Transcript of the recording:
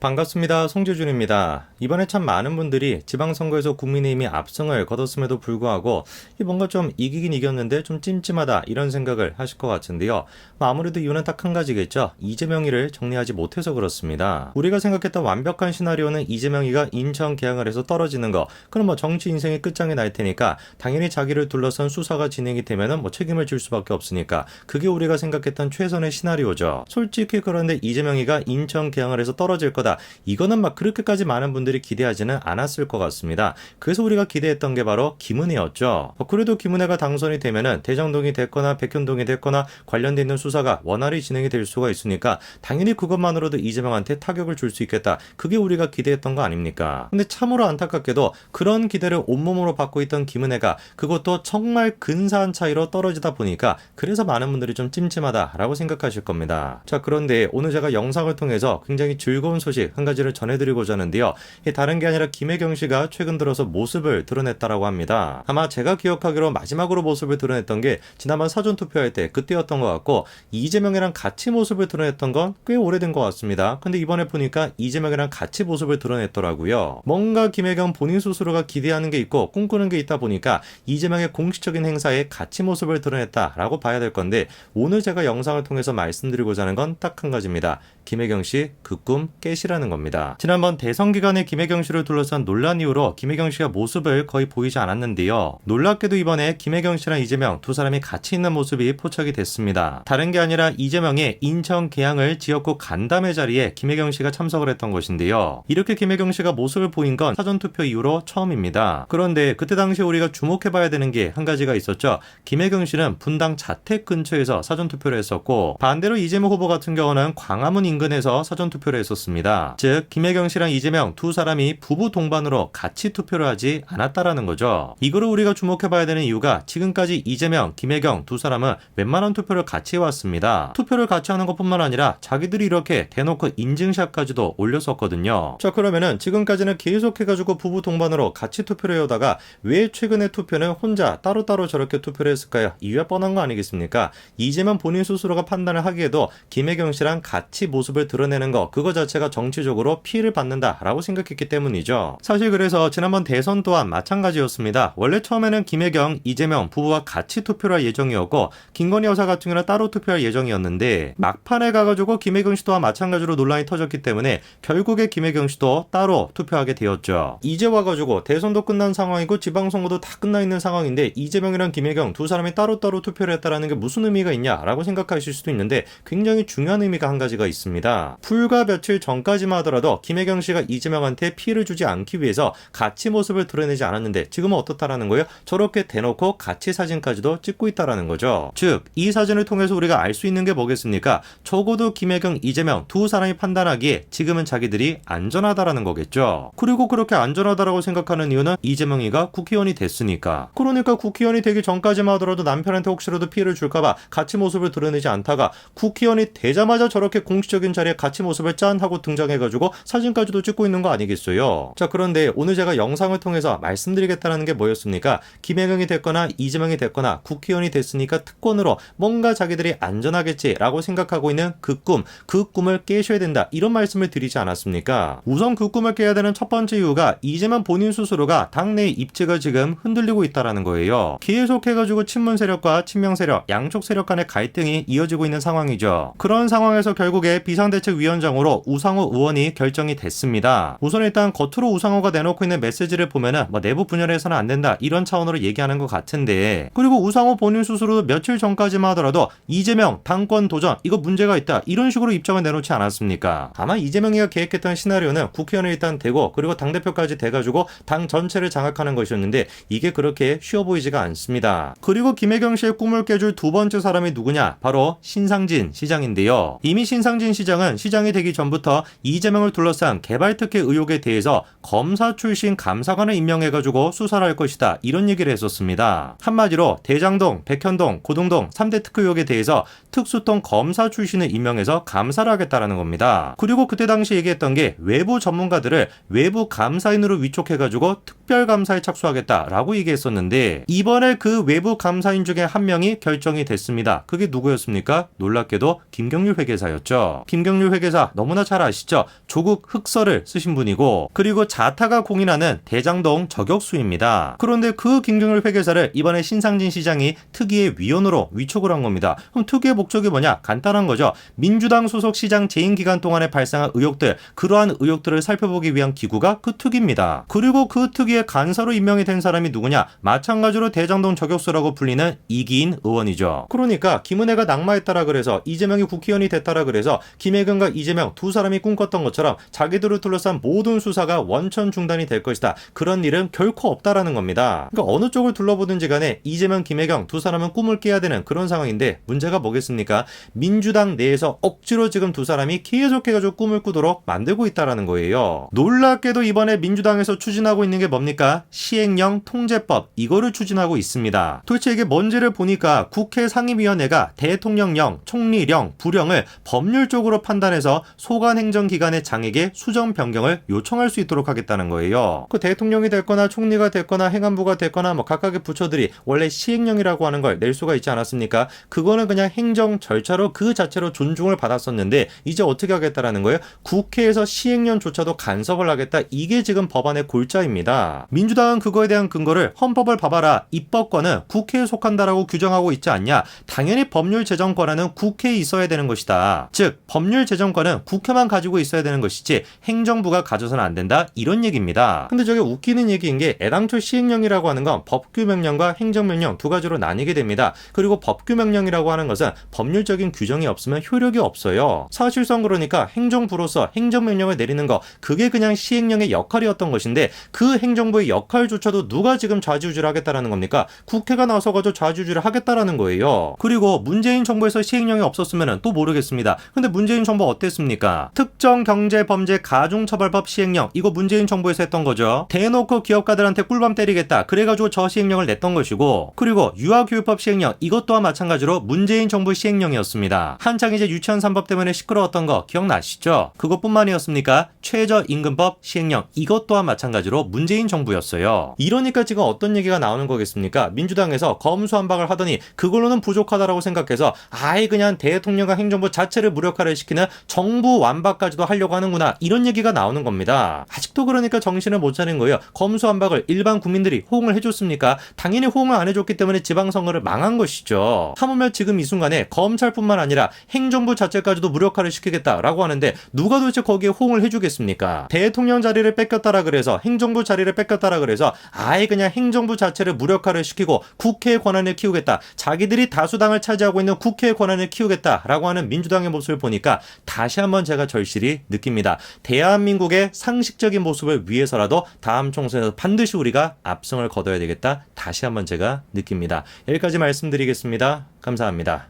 반갑습니다. 송재준입니다. 이번에 참 많은 분들이 지방선거에서 국민의힘이 압승을 거뒀음에도 불구하고 뭔가 좀 이기긴 이겼는데 좀 찜찜하다 이런 생각을 하실 것 같은데요. 아무래도 이유는 딱 한 가지겠죠. 이재명이를 정리하지 못해서 그렇습니다. 우리가 생각했던 완벽한 시나리오는 이재명이가 인천 계양을 해서 떨어지는 거. 그럼 정치 인생의 끝장이 날 테니까 당연히 자기를 둘러싼 수사가 진행이 되면은 책임을 질 수밖에 없으니까 그게 우리가 생각했던 최선의 시나리오죠. 솔직히 그런데 이재명이가 인천 계양을 해서 떨어질 거다. 이거는 그렇게까지 많은 분들이 기대하지는 않았을 것 같습니다. 그래서 우리가 기대했던 게 바로 김은혜였죠. 그래도 김은혜가 당선이 되면은 대장동이 됐거나 백현동이 됐거나 관련돼 있는 수사가 원활히 진행이 될 수가 있으니까 당연히 그것만으로도 이재명한테 타격을 줄 수 있겠다. 그게 우리가 기대했던 거 아닙니까? 근데 참으로 안타깝게도 그런 기대를 온몸으로 받고 있던 김은혜가 그것도 정말 근사한 차이로 떨어지다 보니까 그래서 많은 분들이 좀 찜찜하다라고 생각하실 겁니다. 자, 그런데 오늘 제가 영상을 통해서 굉장히 즐거운 소식 한 가지를 전해드리고자 하는데요. 다른 게 아니라 김혜경 씨가 최근 들어서 모습을 드러냈다라고 합니다. 아마 제가 기억하기로 마지막으로 모습을 드러냈던 게 지난번 사전투표할 때 그때였던 것 같고 이재명이랑 같이 모습을 드러냈던 건 꽤 오래된 것 같습니다. 근데 이번에 보니까 이재명이랑 같이 모습을 드러냈더라고요. 뭔가 김혜경 본인 스스로가 기대하는 게 있고 꿈꾸는 게 있다 보니까 이재명의 공식적인 행사에 같이 모습을 드러냈다라고 봐야 될 건데 오늘 제가 영상을 통해서 말씀드리고자 하는 건 딱 한 가지입니다. 김혜경 씨 그 꿈 깨시라는 겁니다. 지난번 대선 기간에 김혜경 씨를 둘러싼 논란 이후로 김혜경 씨가 모습을 거의 보이지 않았는데요. 놀랍게도 이번에 김혜경 씨랑 이재명 두 사람이 같이 있는 모습이 포착이 됐습니다. 다른 게 아니라 이재명의 인천 계양을 지역구 간담회 자리에 김혜경 씨가 참석을 했던 것인데요. 이렇게 김혜경 씨가 모습을 보인 건 사전투표 이후로 처음입니다. 그런데 그때 당시 우리가 주목해봐야 되는 게 한 가지가 있었죠. 김혜경 씨는 분당 자택 근처에서 사전투표를 했었고 반대로 이재명 후보 같은 경우는 광화문 인근에서 사전투표를 했었습니다. 즉 김혜경 씨랑 이재명 두 사람이 부부 동반으로 같이 투표를 하지 않았다라는 거죠. 이거를 우리가 주목해봐야 되는 이유가 지금까지 이재명, 김혜경 두 사람은 웬만한 투표를 같이 해왔습니다. 투표를 같이 하는 것뿐만 아니라 자기들이 이렇게 대놓고 인증샷까지도 올렸었거든요. 자, 그러면은 지금까지는 계속해가지고 부부 동반으로 같이 투표를 해오다가 왜 최근에 투표는 혼자 따로따로 저렇게 투표를 했을까요? 이유가 뻔한 거 아니겠습니까? 이재명 본인 스스로가 판단을 하기에도 김혜경 씨랑 같이 모습을 드러내는 거 그거 자체가 정치적으로 피해를 받는다라고 생각했기 때문이죠. 사실 그래서 지난번 대선 또한 마찬가지였습니다. 원래 처음에는 김혜경, 이재명 부부와 같이 투표를 할 예정이었고 김건희 여사 같은 경우는 따로 투표할 예정이었는데 막판에 가가지고 김혜경 씨 또한 마찬가지로 논란이 터졌기 때문에 결국에 김혜경 씨도 따로 투표하게 되었죠. 이제 와가지고 대선도 끝난 상황이고 지방선거도 다 끝나 있는 상황인데 이재명이랑 김혜경 두 사람이 따로따로 투표를 했다라는 게 무슨 의미가 있냐라고 생각하실 수도 있는데 굉장히 중요한 의미가 한 가지가 있습니다. 불과 며칠 전까지만 하더라도 김혜경 씨가 이재명한테 피해를 주지 않기 위해서 같이 모습을 드러내지 않았는데 지금은 어떻다라는 거예요? 저렇게 대놓고 같이 사진까지도 찍고 있다라는 거죠. 즉, 이 사진을 통해서 우리가 알 수 있는 게 뭐겠습니까? 적어도 김혜경, 이재명 두 사람이 판단하기에 지금은 자기들이 안전하다라는 거겠죠. 그리고 그렇게 안전하다라고 생각하는 이유는 이재명이가 국회의원이 됐으니까. 그러니까 국회의원이 되기 전까지만 하더라도 남편한테 혹시라도 피해를 줄까봐 같이 모습을 드러내지 않다가 국회의원이 되자마자 저렇게 공식적인 자리에 같이 모습을 짠 하고 등장해가지고 사진까지도 찍고 있는 거 아니겠어요? 자, 그런데 오늘 제가 영상을 통해서 말씀드리겠다는 게 뭐였습니까? 김혜경이 됐거나 이재명이 됐거나 국회의원이 됐으니까 특권으로 뭔가 자기들이 안전하겠지라고 생각하고 있는 그 꿈을 깨셔야 된다. 이런 말씀을 드리지 않았습니까? 우선 그 꿈을 깨야 되는 첫 번째 이유가 이재명 본인 스스로가 당내의 입지가 지금 흔들리고 있다라는 거예요. 계속해가지고 친문 세력과 친명 세력, 양쪽 세력 간의 갈등이 이어지고 있는 상황이죠. 그런 상황에서 결국에 비상대책위원장으로 우상호 의원이 결정이 됐습니다. 우선 일단 겉으로 우상호가 내놓고 있는 메시지를 보면은 내부 분열해서는 안 된다 이런 차원으로 얘기하는 것 같은데 그리고 우상호 본인 스스로 며칠 전까지만 하더라도 이재명 당권 도전 이거 문제가 있다 이런 식으로 입장을 내놓지 않았습니까? 아마 이재명이가 계획했던 시나리오는 국회의원을 일단 되고 그리고 당대표까지 돼가지고 당 전체를 장악하는 것이었는데 이게 그렇게 쉬워 보이지가 않습니다. 그리고 김혜경 씨의 꿈을 깨줄 두 번째 사람이 누구냐? 바로 신상진 시장인데요. 이미 신상진 시장은 시장이 되기 전부터 이재명을 둘러싼 개발특혜 의혹에 대해서 검사 출신 감사관을 임명해가지고 수사를 할 것이다 이런 얘기를 했었습니다. 한마디로 대장동, 백현동, 고등동 3대 특혜 의혹에 대해서 특수통 검사 출신을 임명해서 감사를 하겠다라는 겁니다. 그리고 그때 당시 얘기했던 게 외부 전문가들을 외부 감사인으로 위촉해가지고 특별감사에 착수하겠다라고 얘기했었는데 이번에 그 외부 감사인 중에 한 명이 결정이 됐습니다. 그게 누구였습니까? 놀랍게도 김경률 회계사였죠. 김경률 회계사 너무나 잘 아시죠? 아시죠? 조국 흑서를 쓰신 분이고, 그리고 자타가 공인하는 대장동 저격수입니다. 그런데 그 김경률 회계사를 이번에 신상진 시장이 특위의 위원으로 위촉을 한 겁니다. 그럼 특위의 목적이 뭐냐? 간단한 거죠. 민주당 소속 시장 재임 기간 동안에 발생한 의혹들, 그러한 의혹들을 살펴보기 위한 기구가 그 특위입니다. 그리고 그 특위의 간사로 임명이 된 사람이 누구냐? 마찬가지로 대장동 저격수라고 불리는 이기인 의원이죠. 그러니까 김은혜가 낙마했다라 그래서 이재명이 국회의원이 됐다라 그래서 김혜경과 이재명 두 사람이 꿈꿨던 것처럼 자기들을 둘러싼 모든 수사가 원천 중단이 될 것이다. 그런 일은 결코 없다라는 겁니다. 그러니까 어느 쪽을 둘러보든지 간에 이재명, 김혜경 두 사람은 꿈을 깨야 되는 그런 상황인데, 문제가 뭐겠습니까? 민주당 내에서 억지로 지금 두 사람이 계속해가지고 꿈을 꾸도록 만들고 있다라는 거예요. 놀랍게도 이번에 민주당에서 추진하고 있는 게 뭡니까? 시행령 통제법, 이거를 추진하고 있습니다. 도대체 이게 뭔지를 보니까 국회 상임위원회가 대통령령, 총리령, 부령을 법률적으로 판단해서 소관행정기관의 장에게 수정 변경을 요청할 수 있도록 하겠다는 거예요. 그 대통령이 됐거나 총리가 됐거나 행안부가 됐거나 뭐 각각의 부처들이 원래 시행령이라고 하는 걸 낼 수가 있지 않았습니까? 그거는 그냥 행정 절차로 그 자체로 존중을 받았었는데, 이제 어떻게 하겠다라는 거예요? 국회에서 시행령조차도 간섭을 하겠다. 이게 지금 법안의 골자입니다. 민주당은 그거에 대한 근거를 헌법을 봐봐라, 입법권은 국회에 속한다라고 규정하고 있지 않냐. 당연히 법률 제정 권한은 국회에 있어야 되는 것이다. 즉 법률 제정권은 국회만 가지고 있어야 되는 것이지 행정부가 가져서는 안 된다, 이런 얘기입니다. 근데 저게 웃기는 얘기인 게, 애당초 시행령이라고 하는 건 법규명령과 행정명령 두 가지로 나뉘게 됩니다. 그리고 법규명령이라고 하는 것은 법률적인 규정이 없으면 효력이 없어요. 사실상 그러니까 행정부로서 행정명령을 내리는 거, 그게 그냥 시행령의 역할이었던 것인데, 그 행정부의 역할조차도 누가 지금 좌지우지를 하겠다라는 겁니까? 국회가 나서가지고 좌지우지를 하겠다라는 거예요. 그리고 문재인 정부에서 시행령이 없었으면 또 모르겠습니다. 근데 문재인 정부 어땠습니까? 특정경제범죄 가중처벌법 시행령, 이거 문재인 정부에서 했던 거죠. 대놓고 기업가들한테 꿀밤 때리겠다, 그래가지고 저 시행령을 냈던 것이고, 그리고 유아교육법 시행령, 이것 또한 마찬가지로 문재인 정부 시행령이었습니다. 한창 이제 유치원 3법 때문에 시끄러웠던 거 기억나시죠? 그것뿐만이었습니까? 최저임금법 시행령, 이것 또한 마찬가지로 문재인 정부였어요. 이러니까 지금 어떤 얘기가 나오는 거겠습니까? 민주당에서 검수완박을 하더니 그걸로는 부족하다라고 생각해서 아예 그냥 대통령과 행정부 자체를 무력화를 시키는 정부 완박까지도 하려고 하는구나, 이런 얘기가 나오는 겁니다. 아직도 그러니까 정신을 못 차린 거예요. 검수완박을 일반 국민들이 호응을 해줬습니까? 당연히 호응을 안 해줬기 때문에 지방선거를 망한 것이죠. 하물며 지금 이 순간에 검찰뿐만 아니라 행정부 자체까지도 무력화를 시키겠다라고 하는데, 누가 도대체 거기에 호응을 해주겠습니까? 대통령 자리를 뺏겼다라 그래서, 행정부 자리를 뺏겼다라 그래서 아예 그냥 행정부 자체를 무력화를 시키고 국회의 권한을 키우겠다, 자기들이 다수당을 차지하고 있는 국회의 권한을 키우겠다라고 하는 민주당의 모습을 보니까 다시 한번 제가 절실히 느낍니다. 대한민국의 상식적인 모습을 위해서라도 다음 총선에서 반드시 우리가 압승을 거둬야 되겠다, 다시 한번 제가 느낍니다. 여기까지 말씀드리겠습니다. 감사합니다.